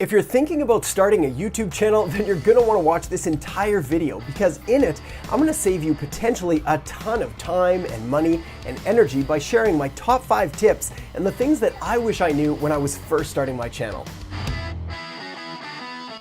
If you're thinking about starting a YouTube channel, then you're gonna wanna watch this entire video because in it, I'm gonna save you potentially a ton of time and money and energy by sharing my top 5 tips and the things that I wish I knew when I was first starting my channel.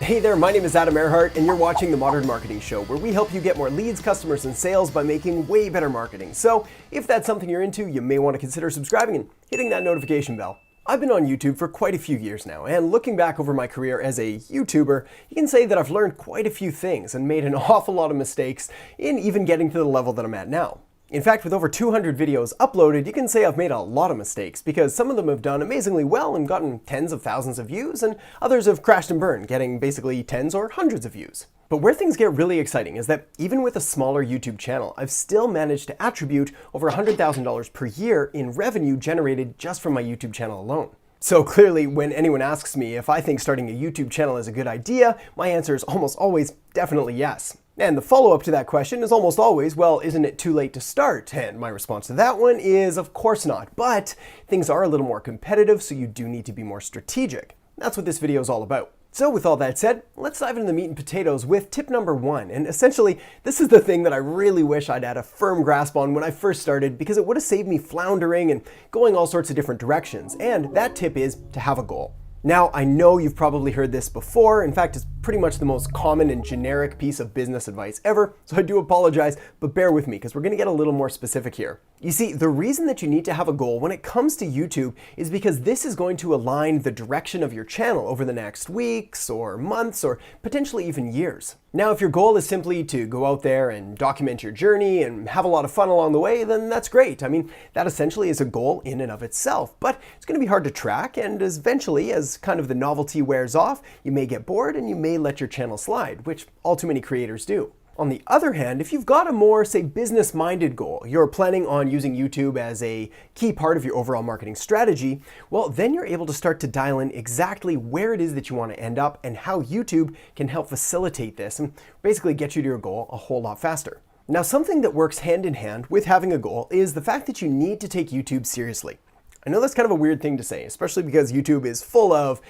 Hey there, my name is Adam Earhart and you're watching The Modern Marketing Show, where we help you get more leads, customers, and sales by making way better marketing. So if that's something you're into, you may wanna consider subscribing and hitting that notification bell. I've been on YouTube for quite a few years now, and looking back over my career as a YouTuber, you can say that I've learned quite a few things and made an awful lot of mistakes in even getting to the level that I'm at now. In fact, with over 200 videos uploaded, you can say I've made a lot of mistakes because some of them have done amazingly well and gotten tens of thousands of views, and others have crashed and burned, getting basically tens or hundreds of views. But where things get really exciting is that even with a smaller YouTube channel, I've still managed to attribute over $100,000 per year in revenue generated just from my YouTube channel alone. So clearly, when anyone asks me if I think starting a YouTube channel is a good idea, my answer is almost always definitely yes. And the follow-up to that question is almost always, well, isn't it too late to start? And my response to that one is, of course not. But things are a little more competitive, so you do need to be more strategic. That's what this video is all about. So with all that said, let's dive into the meat and potatoes with tip number 1. And essentially, this is the thing that I really wish I'd had a firm grasp on when I first started, because it would have saved me floundering and going all sorts of different directions. And that tip is to have a goal. Now, I know you've probably heard this before. In fact, it's pretty much the most common and generic piece of business advice ever, so I do apologize, but bear with me because we're gonna get a little more specific here. You see, the reason that you need to have a goal when it comes to YouTube is because this is going to align the direction of your channel over the next weeks or months or potentially even years. Now, if your goal is simply to go out there and document your journey and have a lot of fun along the way, then that's great. I mean, that essentially is a goal in and of itself, but it's gonna be hard to track, and eventually, as kind of the novelty wears off, you may get bored and you may let your channel slide, which all too many creators do. On the other hand, if you've got a more, say, business-minded goal, you're planning on using YouTube as a key part of your overall marketing strategy, well, then you're able to start to dial in exactly where it is that you want to end up and how YouTube can help facilitate this and basically get you to your goal a whole lot faster. Now, something that works hand in hand with having a goal is the fact that you need to take YouTube seriously. I know that's kind of a weird thing to say, especially because YouTube is full of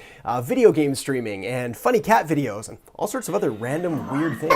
video game streaming and funny cat videos and all sorts of other random weird things.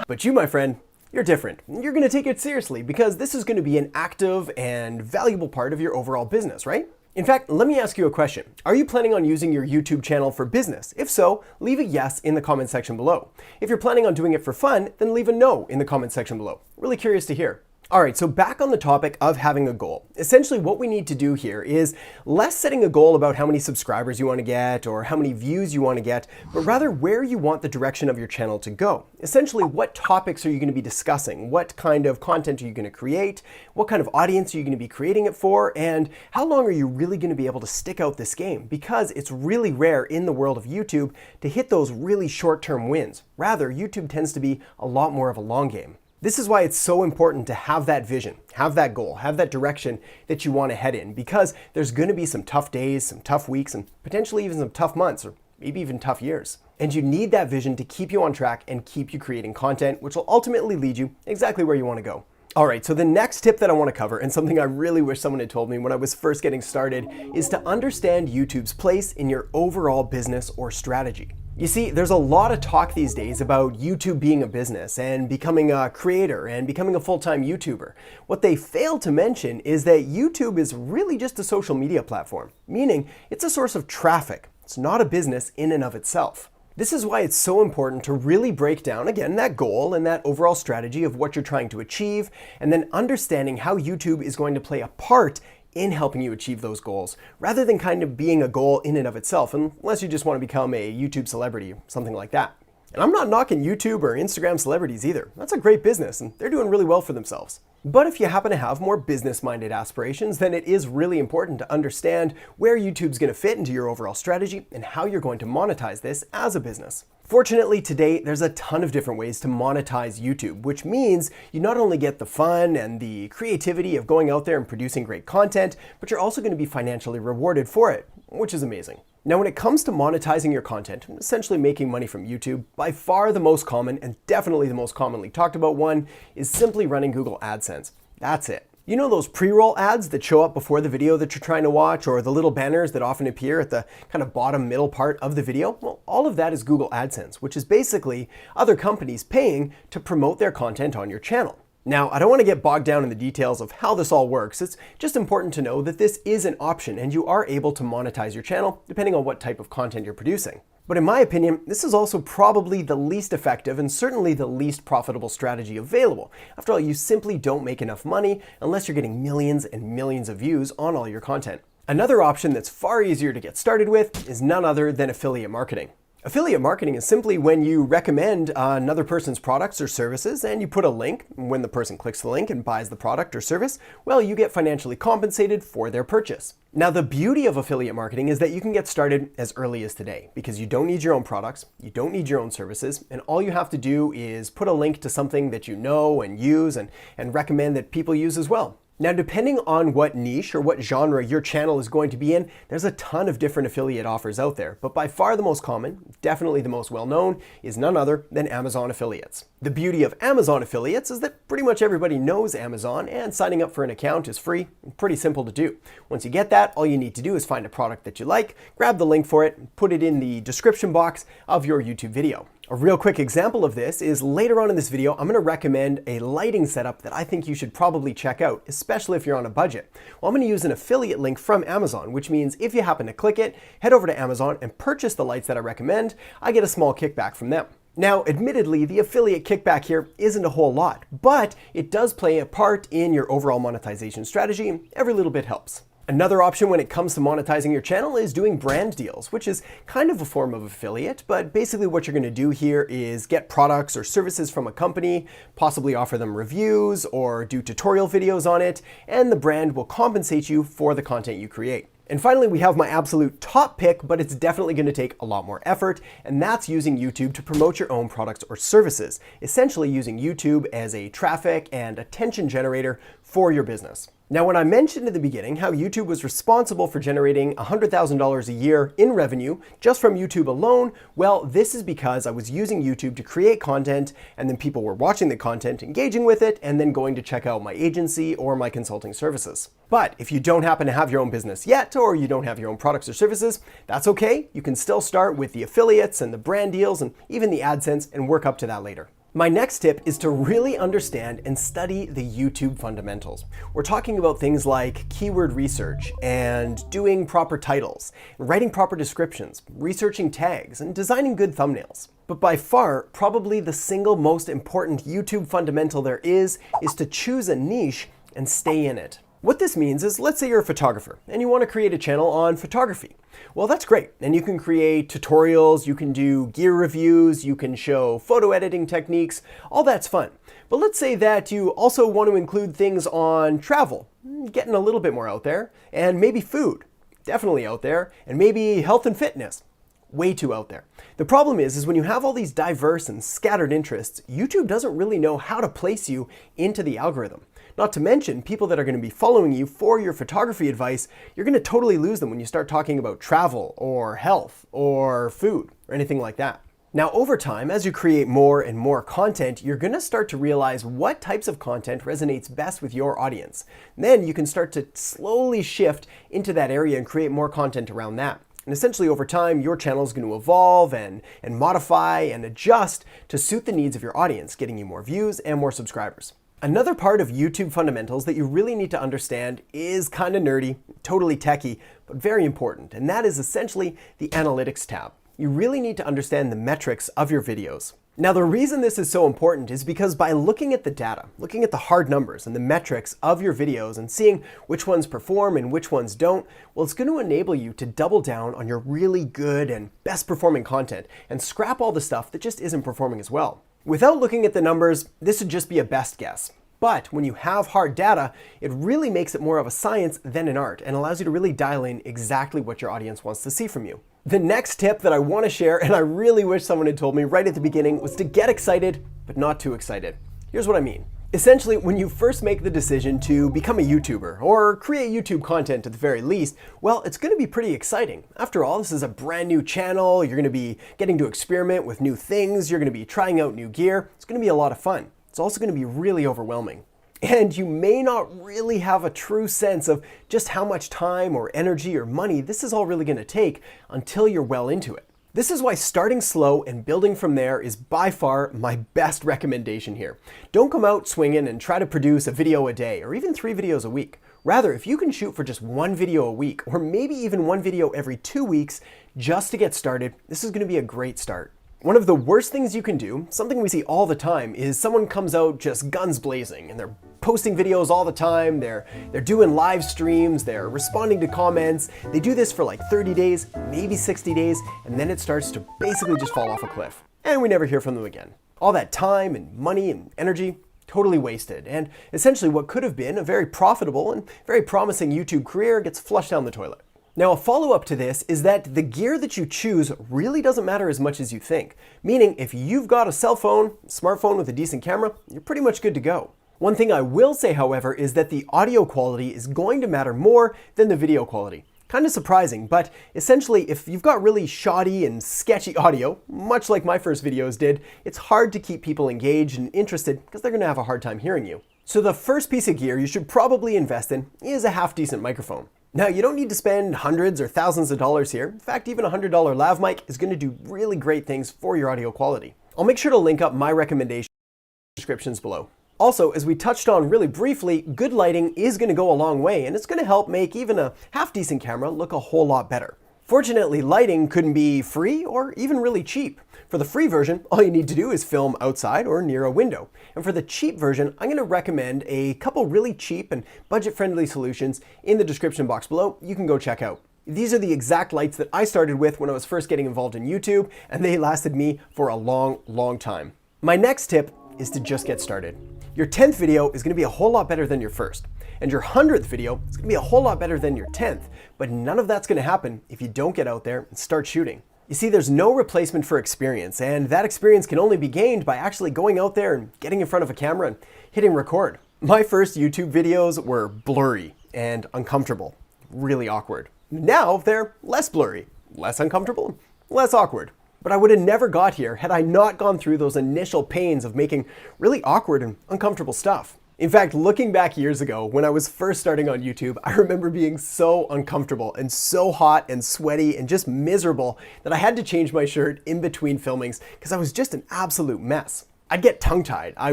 But you, my friend, you're different. You're gonna take it seriously because this is gonna be an active and valuable part of your overall business, right? In fact, let me ask you a question. Are you planning on using your YouTube channel for business? If so, leave a yes in the comment section below. If you're planning on doing it for fun, then leave a no in the comment section below. Really curious to hear. All right, so back on the topic of having a goal. Essentially what we need to do here is less setting a goal about how many subscribers you want to get or how many views you want to get, but rather where you want the direction of your channel to go. Essentially, what topics are you going to be discussing? What kind of content are you going to create? What kind of audience are you going to be creating it for? And how long are you really going to be able to stick out this game? Because it's really rare in the world of YouTube to hit those really short-term wins. Rather, YouTube tends to be a lot more of a long game. This is why it's so important to have that vision, have that goal, have that direction that you want to head in, because there's going to be some tough days, some tough weeks, and potentially even some tough months, or maybe even tough years. And you need that vision to keep you on track and keep you creating content, which will ultimately lead you exactly where you want to go. All right, so the next tip that I want to cover, and something I really wish someone had told me when I was first getting started, is to understand YouTube's place in your overall business or strategy. You see, there's a lot of talk these days about YouTube being a business and becoming a creator and becoming a full-time YouTuber. What they fail to mention is that YouTube is really just a social media platform, meaning it's a source of traffic. It's not a business in and of itself. This is why it's so important to really break down, again, that goal and that overall strategy of what you're trying to achieve, and then understanding how YouTube is going to play a part in helping you achieve those goals, rather than kind of being a goal in and of itself, unless you just want to become a YouTube celebrity, something like that. And I'm not knocking YouTube or Instagram celebrities either. That's a great business, and they're doing really well for themselves. But if you happen to have more business-minded aspirations, then it is really important to understand where YouTube's going to fit into your overall strategy and how you're going to monetize this as a business. Fortunately, today, there's a ton of different ways to monetize YouTube, which means you not only get the fun and the creativity of going out there and producing great content, but you're also going to be financially rewarded for it, which is amazing. Now, when it comes to monetizing your content, essentially making money from YouTube, by far the most common and definitely the most commonly talked about one is simply running Google AdSense. That's it. You know those pre-roll ads that show up before the video that you're trying to watch, or the little banners that often appear at the kind of bottom middle part of the video? Well, all of that is Google AdSense, which is basically other companies paying to promote their content on your channel. Now, I don't want to get bogged down in the details of how this all works. It's just important to know that this is an option and you are able to monetize your channel depending on what type of content you're producing. But in my opinion, this is also probably the least effective and certainly the least profitable strategy available. After all, you simply don't make enough money unless you're getting millions and millions of views on all your content. Another option that's far easier to get started with is none other than affiliate marketing. Affiliate marketing is simply when you recommend another person's products or services and you put a link. When the person clicks the link and buys the product or service, well, you get financially compensated for their purchase. Now, the beauty of affiliate marketing is that you can get started as early as today because you don't need your own products, you don't need your own services, and all you have to do is put a link to something that you know and use and recommend that people use as well. Now, depending on what niche or what genre your channel is going to be in, there's a ton of different affiliate offers out there. But by far the most common, definitely the most well-known, is none other than Amazon affiliates. The beauty of Amazon affiliates is that pretty much everybody knows Amazon, and signing up for an account is free and pretty simple to do. Once you get that, all you need to do is find a product that you like, grab the link for it, and put it in the description box of your YouTube video. A real quick example of this is later on in this video, I'm going to recommend a lighting setup that I think you should probably check out, especially if you're on a budget. Well, I'm going to use an affiliate link from Amazon, which means if you happen to click it, head over to Amazon and purchase the lights that I recommend, I get a small kickback from them. Now, admittedly, the affiliate kickback here isn't a whole lot, but it does play a part in your overall monetization strategy. Every little bit helps. Another option when it comes to monetizing your channel is doing brand deals, which is kind of a form of affiliate, but basically what you're going to do here is get products or services from a company, possibly offer them reviews or do tutorial videos on it, and the brand will compensate you for the content you create. And finally, we have my absolute top pick, but it's definitely going to take a lot more effort, and that's using YouTube to promote your own products or services, essentially using YouTube as a traffic and attention generator for your business. Now, when I mentioned in the beginning how YouTube was responsible for generating $100,000 a year in revenue just from YouTube alone, well, this is because I was using YouTube to create content, and then people were watching the content, engaging with it, and then going to check out my agency or my consulting services. But if you don't happen to have your own business yet, or you don't have your own products or services, that's okay. You can still start with the affiliates and the brand deals and even the AdSense and work up to that later. My next tip is to really understand and study the YouTube fundamentals. We're talking about things like keyword research and doing proper titles, writing proper descriptions, researching tags, and designing good thumbnails. But by far, probably the single most important YouTube fundamental there is to choose a niche and stay in it. What this means is, let's say you're a photographer and you want to create a channel on photography. Well, that's great. And you can create tutorials, you can do gear reviews, you can show photo editing techniques, all that's fun. But let's say that you also want to include things on travel, getting a little bit more out there, and maybe food, definitely out there, and maybe health and fitness. Way too out there. The problem is when you have all these diverse and scattered interests, YouTube doesn't really know how to place you into the algorithm. Not to mention, people that are going to be following you for your photography advice, you're going to totally lose them when you start talking about travel or health or food or anything like that. Now, over time, as you create more and more content, you're going to start to realize what types of content resonates best with your audience. And then you can start to slowly shift into that area and create more content around that. And essentially over time, your channel is going to evolve and modify and adjust to suit the needs of your audience, getting you more views and more subscribers. Another part of YouTube fundamentals that you really need to understand is kind of nerdy, totally techie, but very important, and that is essentially the analytics tab. You really need to understand the metrics of your videos. Now, the reason this is so important is because by looking at the data, looking at the hard numbers and the metrics of your videos and seeing which ones perform and which ones don't, well, it's going to enable you to double down on your really good and best performing content and scrap all the stuff that just isn't performing as well. Without looking at the numbers, this would just be a best guess. But when you have hard data, it really makes it more of a science than an art and allows you to really dial in exactly what your audience wants to see from you. The next tip that I want to share, and I really wish someone had told me right at the beginning, was to get excited, but not too excited. Here's what I mean. Essentially, when you first make the decision to become a YouTuber or create YouTube content at the very least, well, it's going to be pretty exciting. After all, this is a brand new channel. You're going to be getting to experiment with new things. You're going to be trying out new gear. It's going to be a lot of fun. It's also going to be really overwhelming. And you may not really have a true sense of just how much time or energy or money this is all really going to take until you're well into it. This is why starting slow and building from there is by far my best recommendation here. Don't come out swinging and try to produce a video a day or even 3 videos a week. Rather, if you can shoot for just 1 video a week or maybe even 1 video every 2 weeks just to get started, this is going to be a great start. One of the worst things you can do, something we see all the time, is someone comes out just guns blazing and they're posting videos all the time, they're doing live streams, they're responding to comments. They do this for like 30 days, maybe 60 days, and then it starts to basically just fall off a cliff. And we never hear from them again. All that time and money and energy, totally wasted. And essentially what could have been a very profitable and very promising YouTube career gets flushed down the toilet. Now, a follow-up to this is that the gear that you choose really doesn't matter as much as you think. Meaning, if you've got a cell phone, smartphone with a decent camera, you're pretty much good to go. One thing I will say, however, is that the audio quality is going to matter more than the video quality. Kind of surprising, but essentially, if you've got really shoddy and sketchy audio, much like my first videos did, it's hard to keep people engaged and interested because they're going to have a hard time hearing you. So the first piece of gear you should probably invest in is a half-decent microphone. Now, you don't need to spend hundreds or thousands of dollars here. In fact, even a $100 lav mic is going to do really great things for your audio quality. I'll make sure to link up my recommendations in the descriptions below. Also, as we touched on really briefly, good lighting is going to go a long way, and it's going to help make even a half-decent camera look a whole lot better. Fortunately, lighting couldn't be free or even really cheap. For the free version, all you need to do is film outside or near a window. And for the cheap version, I'm going to recommend a couple really cheap and budget-friendly solutions in the description box below you can go check out. These are the exact lights that I started with when I was first getting involved in YouTube, and they lasted me for a long, long time. My next tip is to just get started. Your 10th video is going to be a whole lot better than your first. And your 100th video is going to be a whole lot better than your 10th. But none of that's going to happen if you don't get out there and start shooting. You see, there's no replacement for experience, and that experience can only be gained by actually going out there and getting in front of a camera and hitting record. My first YouTube videos were blurry and uncomfortable, really awkward. Now they're less blurry, less uncomfortable, less awkward. But I would have never got here had I not gone through those initial pains of making really awkward and uncomfortable stuff. In fact, looking back years ago, when I was first starting on YouTube, I remember being so uncomfortable and so hot and sweaty and just miserable that I had to change my shirt in between filmings because I was just an absolute mess. I'd get tongue-tied. I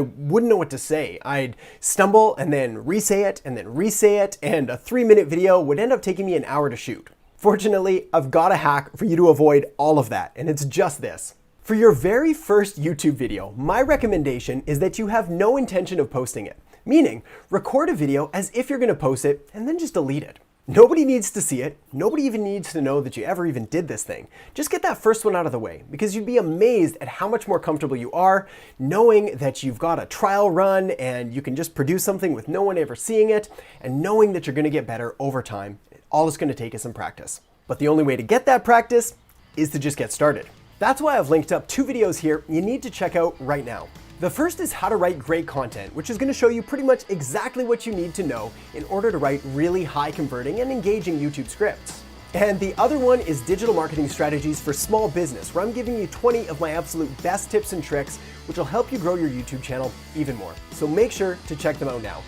wouldn't know what to say. I'd stumble and then re-say it and then re-say it, and a 3-minute video would end up taking me an hour to shoot. Fortunately, I've got a hack for you to avoid all of that, and it's just this. For your very first YouTube video, my recommendation is that you have no intention of posting it. Meaning, record a video as if you're going to post it and then just delete it. Nobody needs to see it. Nobody even needs to know that you ever even did this thing. Just get that first one out of the way because you'd be amazed at how much more comfortable you are knowing that you've got a trial run and you can just produce something with no one ever seeing it, and knowing that you're going to get better over time. All it's going to take is some practice. But the only way to get that practice is to just get started. That's why I've linked up 2 videos here you need to check out right now. The first is how to write great content, which is going to show you pretty much exactly what you need to know in order to write really high converting and engaging YouTube scripts. And the other one is digital marketing strategies for small business, where I'm giving you 20 of my absolute best tips and tricks, which will help you grow your YouTube channel even more. So make sure to check them out now.